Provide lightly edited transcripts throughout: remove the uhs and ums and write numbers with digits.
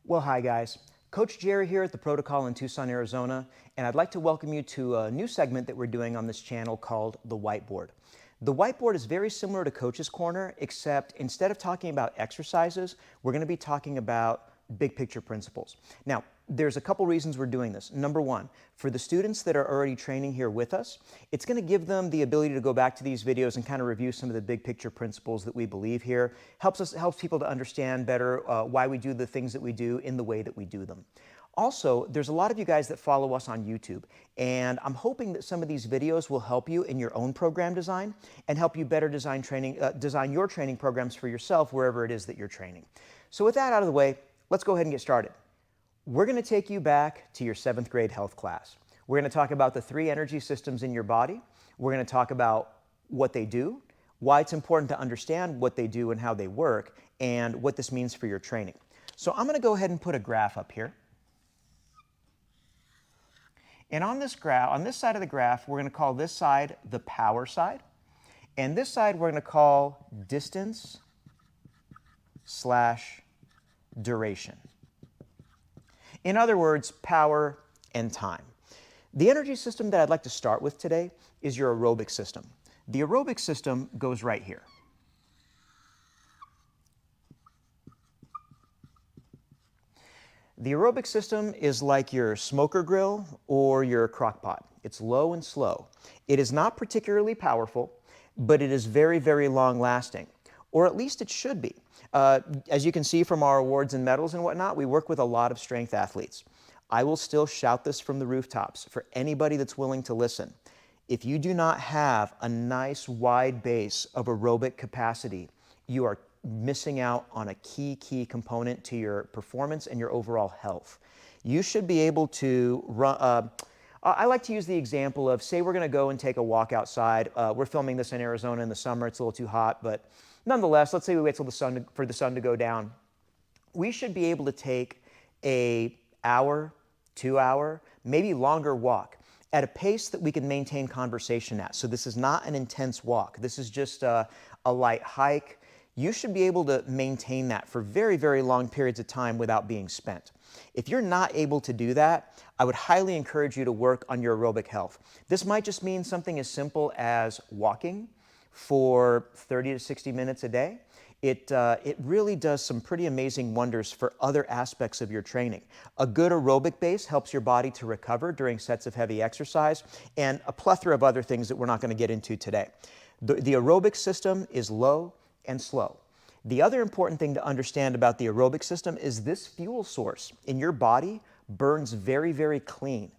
Well, hi guys. Coach Jerry here at the Protocol in Tucson, Arizona, and I'd like to welcome you to a new segment that we're doing on this channel called the Whiteboard. The Whiteboard is very similar to Coach's Corner, except instead of talking about exercises, we're going to be talking about big picture principles. Now, there's a couple reasons we're doing this. Number one, for the students that are already training here with us, it's going to give them the ability to go back to these videos and kind of review some of the big picture principles that we believe here. Helps people to understand better why we do the things that we do in the way that we do them. Also, there's a lot of you guys that follow us on YouTube, and I'm hoping that some of these videos will help you in your own program design and help you better design your training programs for yourself wherever it is that you're training. So with that out of the way, let's go ahead and get started. We're going to take you back to your 7th grade health class. We're going to talk about the 3 energy systems in your body. We're going to talk about what they do, why it's important to understand what they do and how they work, and what this means for your training. So I'm going to go ahead and put a graph up here. And on this side of the graph, we're going to call this side the power side. And this side we're going to call distance / duration. In other words, power and time. The energy system that I'd like to start with today is your aerobic system. The aerobic system goes right here. The aerobic system is like your smoker grill or your crock pot. It's low and slow. It is not particularly powerful, but it is very, very long lasting, or at least it should be. As you can see from our awards and medals and whatnot, we work with a lot of strength athletes. I will still shout this from the rooftops for anybody that's willing to listen. If you do not have a nice wide base of aerobic capacity, you are missing out on a key component to your performance and your overall health. You should be able to run. I like to use the example of, say we're going to go and take a walk outside. We're filming this in Arizona in the summer. It's a little too hot, but nonetheless, let's say we wait till for the sun to go down. We should be able to take an hour, 2 hour, maybe longer walk at a pace that we can maintain conversation at. So this is not an intense walk. This is just a light hike. You should be able to maintain that for very, very long periods of time without being spent. If you're not able to do that, I would highly encourage you to work on your aerobic health. This might just mean something as simple as walking for 30 to 60 minutes a day. It really does some pretty amazing wonders for other aspects of your training. A good aerobic base helps your body to recover during sets of heavy exercise, and a plethora of other things that we're not going to get into today. The aerobic system is low and slow. The other important thing to understand about the aerobic system is this fuel source in your body burns very, very clean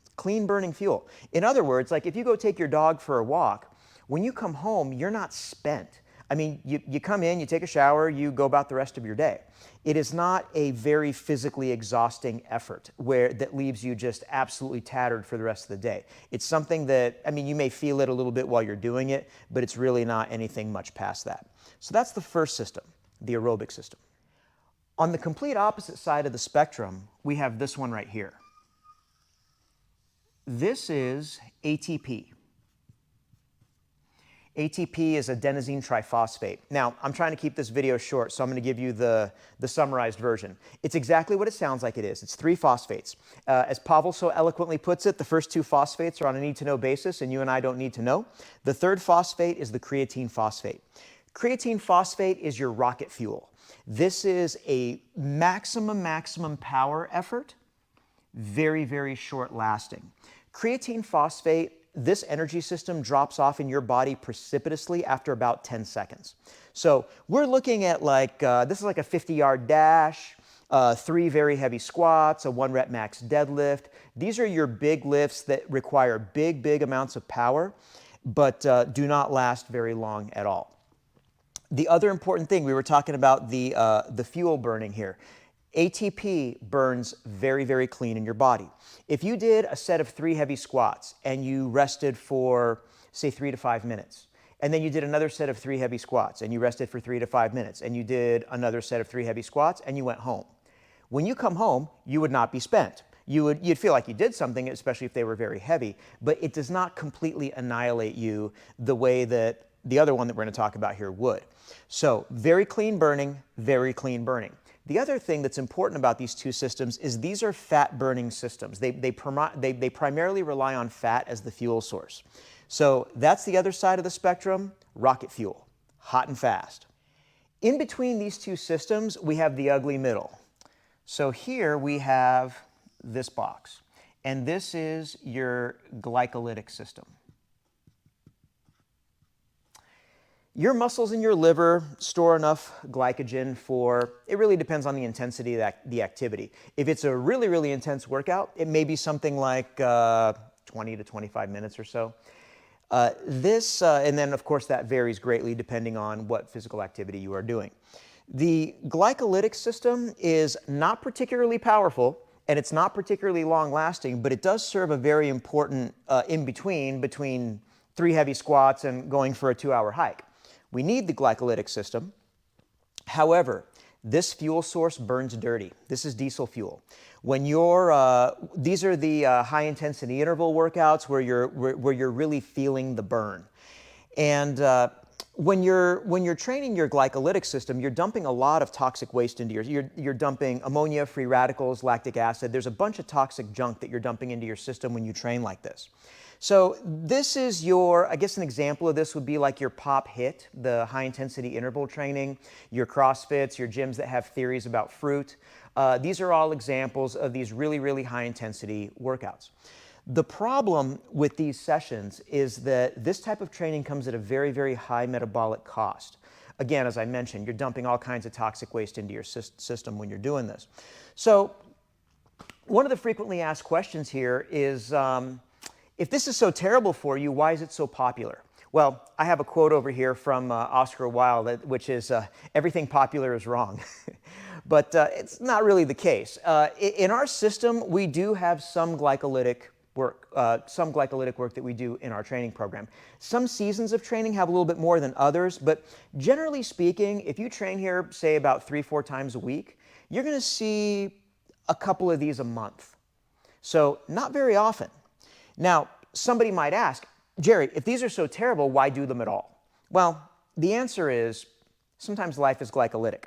burning fuel. In other words, like if you go take your dog for a walk, when you come home, you're not spent. I mean, you come in, you take a shower, you go about the rest of your day. It is not a very physically exhausting effort that leaves you just absolutely tattered for the rest of the day. It's something that, I mean, you may feel it a little bit while you're doing it, but it's really not anything much past that. So that's the first system, the aerobic system. On the complete opposite side of the spectrum, we have this one right here. This is ATP. ATP is adenosine triphosphate. Now, I'm trying to keep this video short, so I'm going to give you the summarized version. It's exactly what it sounds like it is. It's 3 phosphates. As Pavel so eloquently puts it, the first 2 phosphates are on a need-to-know basis, and you and I don't need to know. The 3rd phosphate is the creatine phosphate. Creatine phosphate is your rocket fuel. This is a maximum power effort, very, very short lasting. Creatine phosphate, this energy system drops off in your body precipitously after about 10 seconds. So we're looking at this is like a 50-yard dash, 3 very heavy squats, a 1 rep max deadlift. These are your big lifts that require big amounts of power, but do not last very long at all. The other important thing, we were talking about the fuel burning here. ATP burns very, very clean in your body. If you did a set of 3 heavy squats and you rested for, say, 3 to 5 minutes, and then you did another set of 3 heavy squats and you rested for 3 to 5 minutes, and you did another set of 3 heavy squats and you went home. When you come home, you would not be spent. You'd feel like you did something, especially if they were very heavy, but it does not completely annihilate you the way that the other one that we're going to talk about here would. So very clean burning, very clean burning. The other thing that's important about these two systems is these are fat-burning systems. They primarily rely on fat as the fuel source. So that's the other side of the spectrum, rocket fuel, hot and fast. In between these two systems, we have the ugly middle. So here we have this box, and this is your glycolytic system. Your muscles in your liver store enough glycogen for, it really depends on the intensity of the activity. If it's a really, really intense workout, it may be something like 20 to 25 minutes or so. And then of course that varies greatly depending on what physical activity you are doing. The glycolytic system is not particularly powerful and it's not particularly long lasting, but it does serve a very important between 3 heavy squats and going for a 2-hour hike. We need the glycolytic system. However, this fuel source burns dirty. This is diesel fuel. When these are the high intensity interval workouts where you're really feeling the burn. And when you're training your glycolytic system, you're dumping a lot of toxic waste into you're dumping ammonia, free radicals, lactic acid. There's a bunch of toxic junk that you're dumping into your system when you train like this. So this is I guess an example of this would be like your pop HIIT, the high intensity interval training, your CrossFits, your gyms that have theories about fruit. These are all examples of these really, really high intensity workouts. The problem with these sessions is that this type of training comes at a very, very high metabolic cost. Again, as I mentioned, you're dumping all kinds of toxic waste into your system when you're doing this. So one of the frequently asked questions here is, if this is so terrible for you, why is it so popular? Well, I have a quote over here from Oscar Wilde, which is, everything popular is wrong. But it's not really the case. In our system, we do have some glycolytic work that we do in our training program. Some seasons of training have a little bit more than others, but generally speaking, if you train here, say about 3-4 times a week, you're going to see a couple of these a month. So not very often. Now, somebody might ask, Jerry, if these are so terrible, why do them at all? Well, the answer is sometimes life is glycolytic.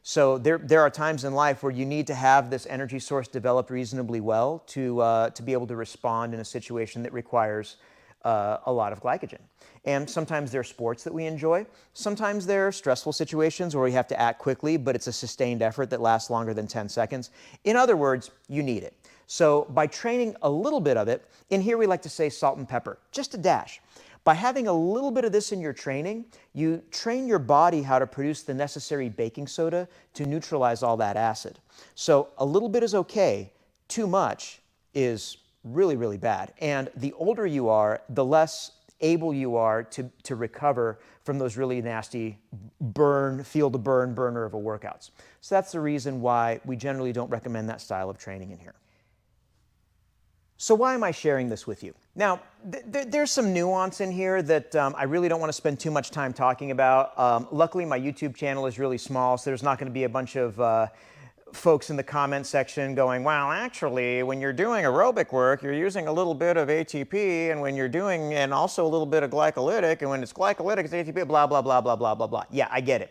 So there are times in life where you need to have this energy source developed reasonably well to be able to respond in a situation that requires a lot of glycogen. And sometimes there are sports that we enjoy. Sometimes there are stressful situations where we have to act quickly, but it's a sustained effort that lasts longer than 10 seconds. In other words, you need it. So by training a little bit of it, in here we like to say salt and pepper, just a dash. By having a little bit of this in your training, you train your body how to produce the necessary baking soda to neutralize all that acid. So a little bit is okay, too much is really, really bad. And the older you are, the less able you are to recover from those really nasty feel the burner of a workouts. So that's the reason why we generally don't recommend that style of training in here. So why am I sharing this with you? Now, there's some nuance in here that I really don't want to spend too much time talking about. Luckily, my YouTube channel is really small, so there's not going to be a bunch of folks in the comment section going, well, actually, when you're doing aerobic work, you're using a little bit of ATP, and when you're doing, and also a little bit of glycolytic, and when it's glycolytic, it's ATP, blah, blah, blah, blah, blah, blah, blah. Yeah, I get it.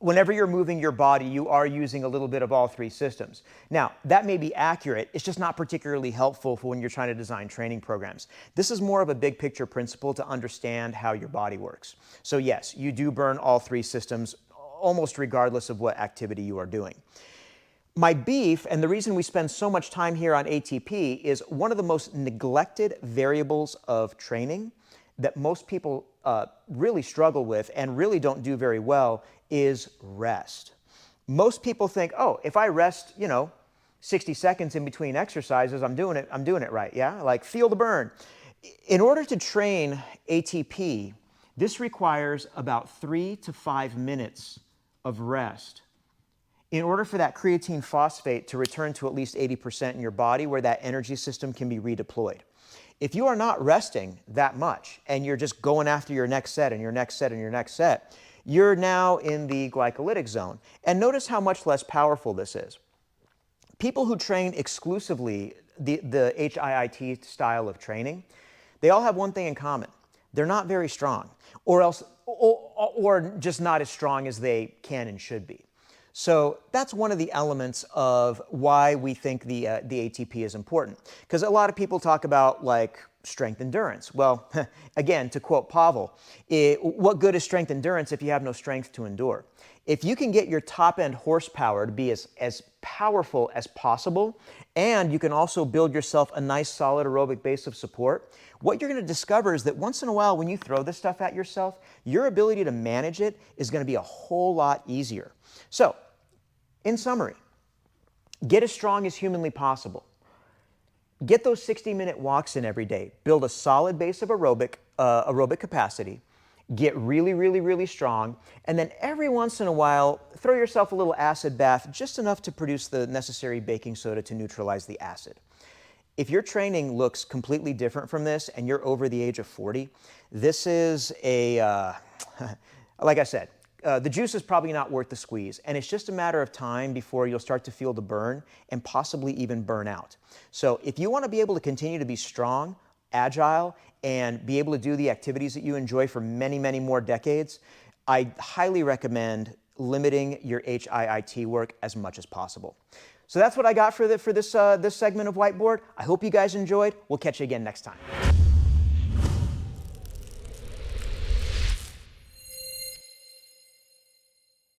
Whenever you're moving your body, you are using a little bit of all 3 systems. Now, that may be accurate. It's just not particularly helpful for when you're trying to design training programs. This is more of a big picture principle to understand how your body works. So yes, you do burn all 3 systems almost regardless of what activity you are doing. My beef, and the reason we spend so much time here on ATP, is one of the most neglected variables of training that most people really struggle with and really don't do very well is rest. Most people think, oh, if I rest, 60 seconds in between exercises, I'm doing it right, yeah? Like feel the burn. In order to train ATP, this requires about 3 to 5 minutes of rest in order for that creatine phosphate to return to at least 80% in your body where that energy system can be redeployed. If you are not resting that much and you're just going after your next set and your next set and your next set, you're now in the glycolytic zone. And notice how much less powerful this is. People who train exclusively the HIIT style of training, they all have one thing in common. They're not very strong, or just not as strong as they can and should be. So that's one of the elements of why we think the ATP is important. Because a lot of people talk about like strength endurance. Well, again, to quote Pavel, what good is strength endurance if you have no strength to endure? If you can get your top end horsepower to be as powerful as possible, and you can also build yourself a nice solid aerobic base of support, what you're going to discover is that once in a while when you throw this stuff at yourself, your ability to manage it is going to be a whole lot easier. So, in summary, get as strong as humanly possible. Get those 60-minute walks in every day. Build a solid base of aerobic capacity. Get really, really, really strong. And then every once in a while, throw yourself a little acid bath, just enough to produce the necessary baking soda to neutralize the acid. If your training looks completely different from this and you're over the age of 40, this is like I said, the juice is probably not worth the squeeze, and it's just a matter of time before you'll start to feel the burn and possibly even burn out. So if you want to be able to continue to be strong, agile, and be able to do the activities that you enjoy for many, many more decades, I highly recommend limiting your HIIT work as much as possible. So that's what I got for this segment of Whiteboard. I hope you guys enjoyed. We'll catch you again next time.